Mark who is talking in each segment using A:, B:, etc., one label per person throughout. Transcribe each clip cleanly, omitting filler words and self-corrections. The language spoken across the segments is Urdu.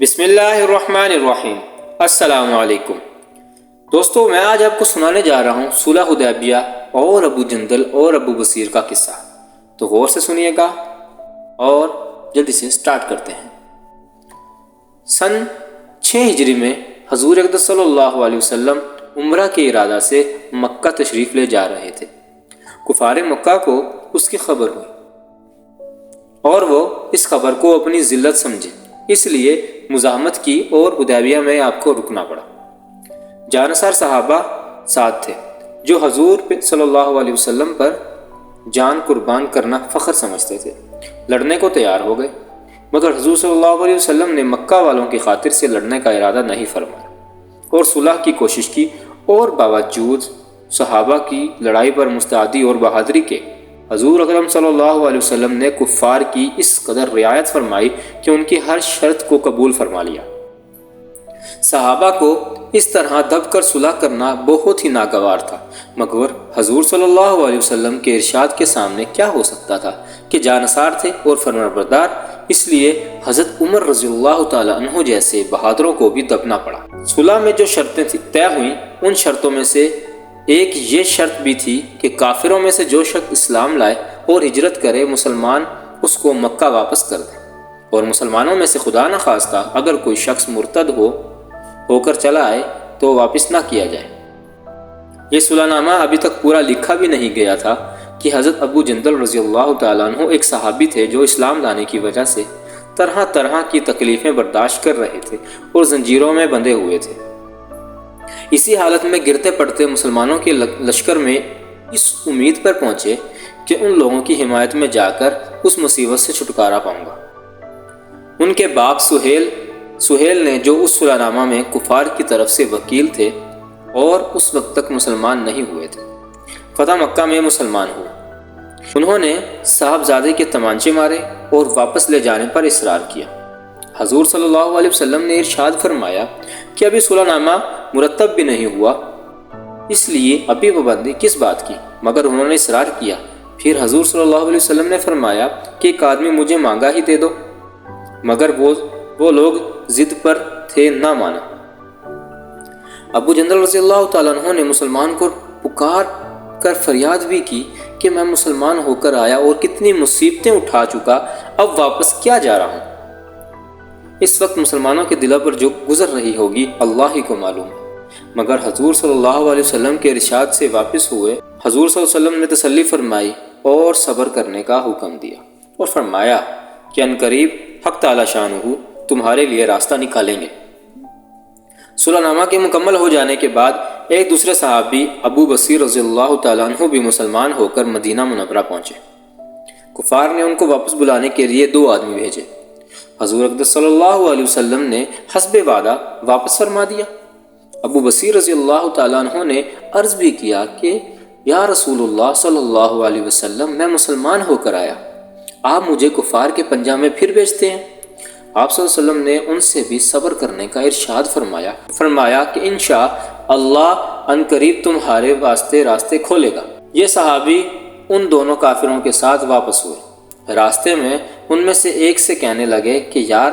A: بسم اللہ الرحمن الرحیم۔ السلام علیکم دوستو، میں آج آپ کو سنانے جا رہا ہوں صلح حدیبیہ اور ابو جندل اور ابو بصیر کا قصہ۔ تو غور سے سنیے گا اور جلدی سے سٹارٹ کرتے ہیں۔ سن 6 ہجری میں حضور اقدس صلی اللہ علیہ وسلم عمرہ کے ارادہ سے مکہ تشریف لے جا رہے تھے۔ کفار مکہ کو اس کی خبر ہوئی اور وہ اس خبر کو اپنی ذلت سمجھے، اس لیے مزاحمت کی اور حدیبیہ میں آپ کو رکنا پڑا۔ جانصار صحابہ ساتھ تھے جو حضور صلی اللہ علیہ وسلم پر جان قربان کرنا فخر سمجھتے تھے، لڑنے کو تیار ہو گئے، مگر حضور صلی اللہ علیہ وسلم نے مکہ والوں کی خاطر سے لڑنے کا ارادہ نہیں فرمایا اور صلح کی کوشش کی، اور باوجود صحابہ کی لڑائی پر مستعدی اور بہادری کے حضور اکرم صلی اللہ علیہ وسلم نے کفار کی اس قدر رعایت فرمائی کہ ان کی ہر شرط کو قبول فرما لیا۔ صحابہ کو اس طرح دب کر صلح کرنا بہت ہی ناگوار تھا، مگر حضور صلی اللہ علیہ وسلم کے ارشاد کے سامنے کیا ہو سکتا تھا کہ جانصار تھے اور فرمانبردار، اس لیے حضرت عمر رضی اللہ تعالی عنہ جیسے بہادروں کو بھی دبنا پڑا۔ صلح میں جو شرطیں طے ہوئیں، ان شرطوں میں سے ایک یہ شرط بھی تھی کہ کافروں میں سے جو شخص اسلام لائے اور ہجرت کرے، مسلمان اس کو مکہ واپس کر دیں، اور مسلمانوں میں سے خدا نہ خواستہ اگر کوئی شخص مرتد ہو کر چلا آئے تو واپس نہ کیا جائے۔ یہ صلح نامہ ابھی تک پورا لکھا بھی نہیں گیا تھا کہ حضرت ابو جندل رضی اللہ تعالیٰ عنہ ایک صحابی تھے جو اسلام لانے کی وجہ سے طرح طرح کی تکلیفیں برداشت کر رہے تھے اور زنجیروں میں بندھے ہوئے تھے۔ اسی حالت میں گرتے پڑتے مسلمانوں کے لشکر میں اس امید پر پہنچے کہ ان لوگوں کی حمایت میں جا کر اس مصیبت سے چھٹکارا پاؤں گا۔ ان کے باپ سہیل نے، جو اس صلح نامہ میں کفار کی طرف سے وکیل تھے اور اس وقت تک مسلمان نہیں ہوئے تھے، فتح مکہ میں مسلمان ہوئے۔ انہوں نے صاحبزادے کے تمانچے مارے اور واپس لے جانے پر اصرار کیا۔ حضور صلی اللہ علیہ وسلم نے ارشاد فرمایا کہ ابھی صلح نامہ مرتب بھی نہیں ہوا، اس لیے ابھی پابندی کس بات کی، مگر انہوں نے اصرار کیا۔ پھر حضور صلی اللہ علیہ وسلم نے فرمایا کہ ایک آدمی مجھے مانگا ہی دے دو، مگر وہ لوگ ضد پر تھے، نہ مانا۔ ابو جندل رضی اللہ تعالیٰ عنہ نے مسلمان کو پکار کر فریاد بھی کی کہ میں مسلمان ہو کر آیا اور کتنی مصیبتیں اٹھا چکا، اب واپس کیا جا رہا ہوں۔ اس وقت مسلمانوں کے دلوں پر جو گزر رہی ہوگی اللہ ہی کو معلوم ہے، مگر حضور صلی اللہ علیہ وسلم کے ارشاد سے واپس ہوئے۔ حضور صلی اللہ علیہ وسلم نے تسلی فرمائی اور صبر کرنے کا حکم دیا اور فرمایا کہ عنقریب حق تعالی شانہ تمہارے لیے راستہ نکالیں گے۔ صلح نامہ کے مکمل ہو جانے کے بعد ایک دوسرے صحابی ابو بصیر رضی اللہ تعالیٰ عنہ بھی مسلمان ہو کر مدینہ منورہ پہنچے۔ کفار نے ان کو واپس بلانے کے لیے 2 آدمی بھیجے۔ حضور اقدس صلی اللہ علیہ وسلم نے حسب وعدہ واپس فرما دیا۔ ابو بصیر رضی اللہ تعالیٰ عنہ نے عرض بھی کیا کہ یا رسول اللہ صلی اللہ علیہ وسلم، میں مسلمان ہو کر آیا، آپ مجھے کفار کے پنجہ میں پھر بھیجتے ہیں۔ آپ صلی اللہ علیہ وسلم نے ان سے بھی صبر کرنے کا ارشاد فرمایا کہ انشاءاللہ عنقریب تمہارے واسطے راستے کھولے گا۔ یہ صحابی ان دونوں کافروں کے ساتھ واپس ہوئے۔ راستے میں ان میں سے ایک سے کہنے لگے کہ یار،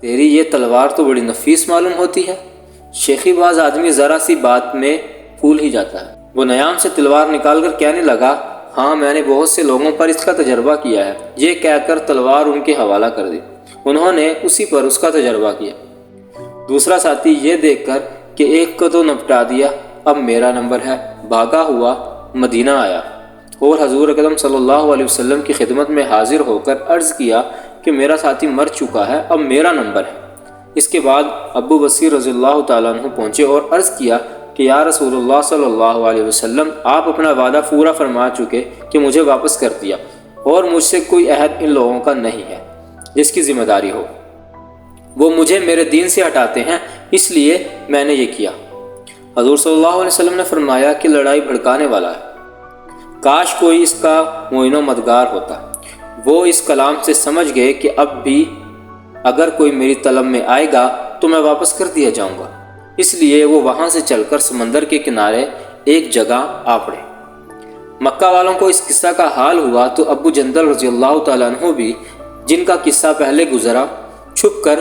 A: تیری یہ تلوار تو بڑی نفیس معلوم ہوتی ہے۔ شیخی باز آدمی ذرا سی بات میں پھول ہی جاتا ہے۔ وہ نیام سے تلوار نکال کر کہنے لگا، ہاں میں نے بہت سے لوگوں پر اس کا تجربہ کیا ہے۔ یہ کہہ کر تلوار ان کے حوالہ کر دی۔ انہوں نے اسی پر اس کا تجربہ کیا۔ دوسرا ساتھی یہ دیکھ کر کہ ایک کو تو نپٹا دیا، اب میرا نمبر ہے، بھاگا ہوا مدینہ آیا اور حضور اکرم صلی اللہ علیہ وسلم کی خدمت میں حاضر ہو کر عرض کیا کہ میرا ساتھی مر چکا ہے، اب میرا نمبر ہے۔ اس کے بعد ابو بصیر رضی اللہ تعالیٰ عنہ پہنچے اور عرض کیا کہ یا رسول اللہ صلی اللہ علیہ وسلم، آپ اپنا وعدہ پورا فرما چکے کہ مجھے واپس کر دیا، اور مجھ سے کوئی عہد ان لوگوں کا نہیں ہے جس کی ذمہ داری ہو۔ وہ مجھے میرے دین سے ہٹاتے ہیں، اس لیے میں نے یہ کیا۔ حضور صلی اللہ علیہ وسلم نے فرمایا کہ لڑائی بھڑکانے والا ہے، کاش کوئی اس کا معین و مددگار ہوتا۔ وہ اس کلام سے سمجھ گئے کہ اب بھی اگر کوئی میری طلب میں آئے گا تو میں واپس کر دیا جاؤں گا، اس لیے وہ وہاں سے چل کر سمندر کے کنارے ایک جگہ آ پڑے۔ مکہ والوں کو اس قصہ کا حال ہوا تو ابو جندل رضی اللہ تعالیٰ عنہ بھی، جن کا قصہ پہلے گزرا، چھپ کر